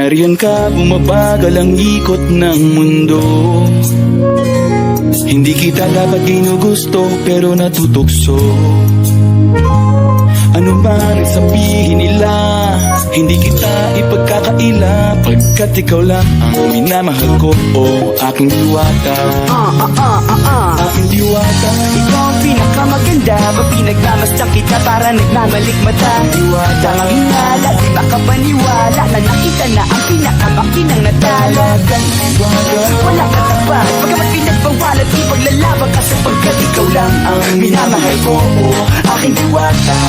nariyan ka, bumabagal ang ikot ng mundo. Hindi kita dapat ginugusto, pero natutukso. Ano man ang sabihin nila, hindi kita ipagkakaila, pagkat ikaw lang ang minamahal ko, o aking diwata. Aking diwata. Ikaw ang pinakamaganda, pag pinagmamasdan kita para nagmamalikmata. Diwata ang hinala, di makapaniwala na nakita na ang pinakamakinang natala. Wala ka tapat, pagkamat pinagbawalat, ipaglalaban ka sapagkat ikaw lang ang minamahal ko, o aking diwata.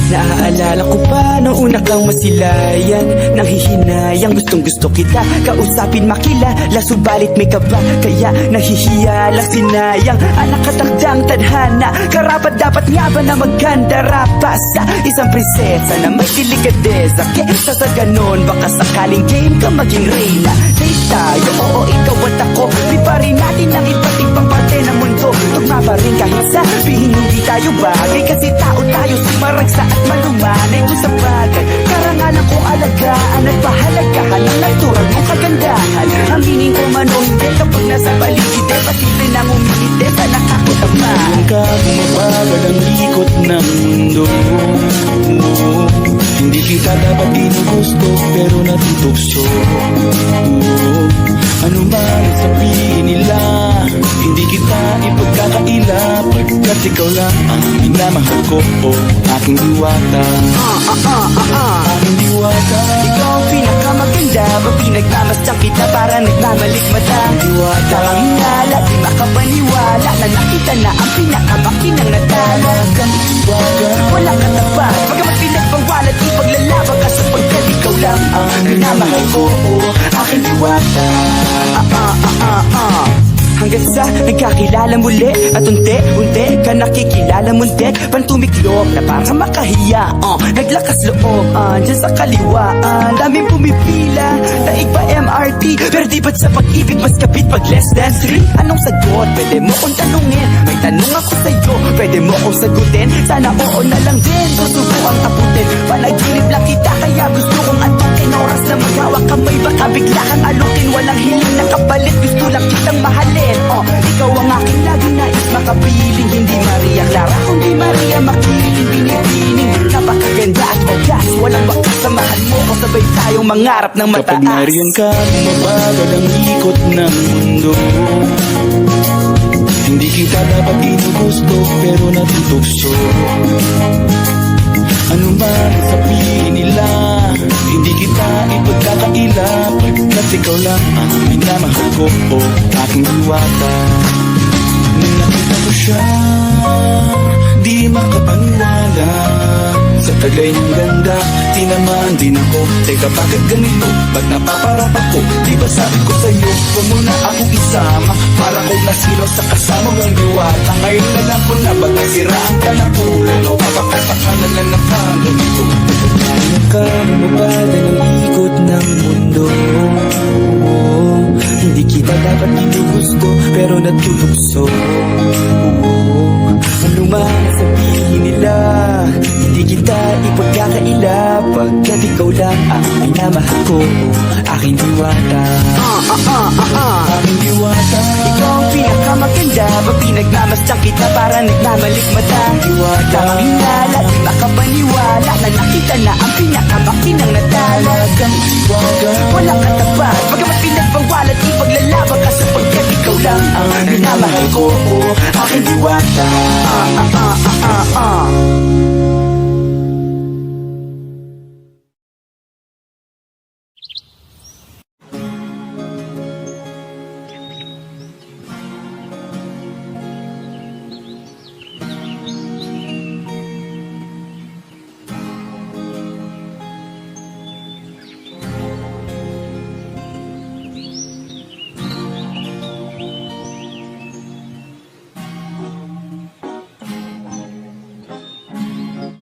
Naaalala ko pa noong una kang masilayan, nang hihinayang gustong gusto kita kausapin makilala, subalit may kaba, kaya nahihiya lang sinayang. Anak katakdang tadhana, karapat dapat nga ba na maganda rapas sa isang prinsesa na may delikadeza. Kesa sa ganon, baka sakaling game ka maging reyna. Date tayo, oo ikaw at ako, di pa rin natin ang iba't ibang parte ng mundo. Tugma pa rin kahit sabihin hindi tayo bagay, kasi tao tayo sumaragsa at malumanay kung sa bagay. Karangalan kong alagaan at pahalagahan ang natural mong kagandahan. Aminin ko man o hindi kapag nasa paligid, pati rin ang umilite sa nakakutama. Nariyan ka, bumabagal ang ikot ng mundo. Hindi kita dapat ginugusto, pero natutukso. Ano man ang sabihin nila, hindi kita ipagkakaila, pagkat ikaw lang ang minamahal ko, o aking diwata. Aking diwata. Ikaw ang pinakamaganda, pag pinagmamasdan kita para nagmamalikmata. Diwata ang hinala, di makapaniwala na nakita na ang pinakamakinang natala. Wala ka tapat, pagkamat pinagbawalat, ipaglalaban ka sapagkat ikaw lang ang minamahal ko, o aking diwata. Hanggang sa nagkakilala muli, at unti-unti ka nakikilala muntit, pantumiklop na para makahiya. Naglakas loob, dyan sa kaliwaan, daming pumipila, daig pa MRT, pero di ba't sa pag-ibig mas kapit pag less than 3? Anong sagot? Pwede mo kong tanungin, may tanong ako sa'yo, pwede mo kong sagutin, sana oo na lang din, susubukang abutin. Panaginip lang kita, kaya gusto kong antukin, oras na maghawak kamay, baka bigla kang alutin. Walang hiling na kapalit, gusto lang kitang mahalin. Ikaw ang aking lagi nais makapiling, hindi Maria Clara kundi Maria Makiling. Binibining, napakaganda at wagas, walang bakas, samahan mo ko, sabay tayong mangarap ng mataas. Kapag nariyan ka, bumabagal ang ikot ng mundo. Hindi kita dapat ginugusto, pero natutukso. Ano man ang sabihin nila, hindi kita ipagkakaila, pagkat ikaw lang ang minamahal ko, o aking diwata. Nung nakita ko siya, di makapaniwala, sa tagay ng ganda, tinamaan din ako. Teka, bakit ganito? Ba't napaparap ako? Di ba sabi ko sa'yo, huwag mo na akong isama, para kong nasilo sa kasama mong diwata. Ngayon na lang ko na ba't nasiraan ka na ulo, o papapasaka na lang ng pangalo ko. Ano ka, bumabagal ang ikot ng mundo. Hindi kita dapat ginugusto, pero natutukso. Ano man ang sabihin nila, hindi kita ipagkakaila, pagkat ikaw lang ang minamahal ko, aking diwata. Aking diwata. Ikaw ang pinakamaganda, pag pinagmamasdan kita para nagmamalikmata. Diwata ang hinala, di makapaniwala na nakita na ang pinakamakinang natala. Wala ka tapat, pagkamat pinagbawalat, ipaglalaban ka sapagkat ikaw lang ang minamahal ko, aking diwata.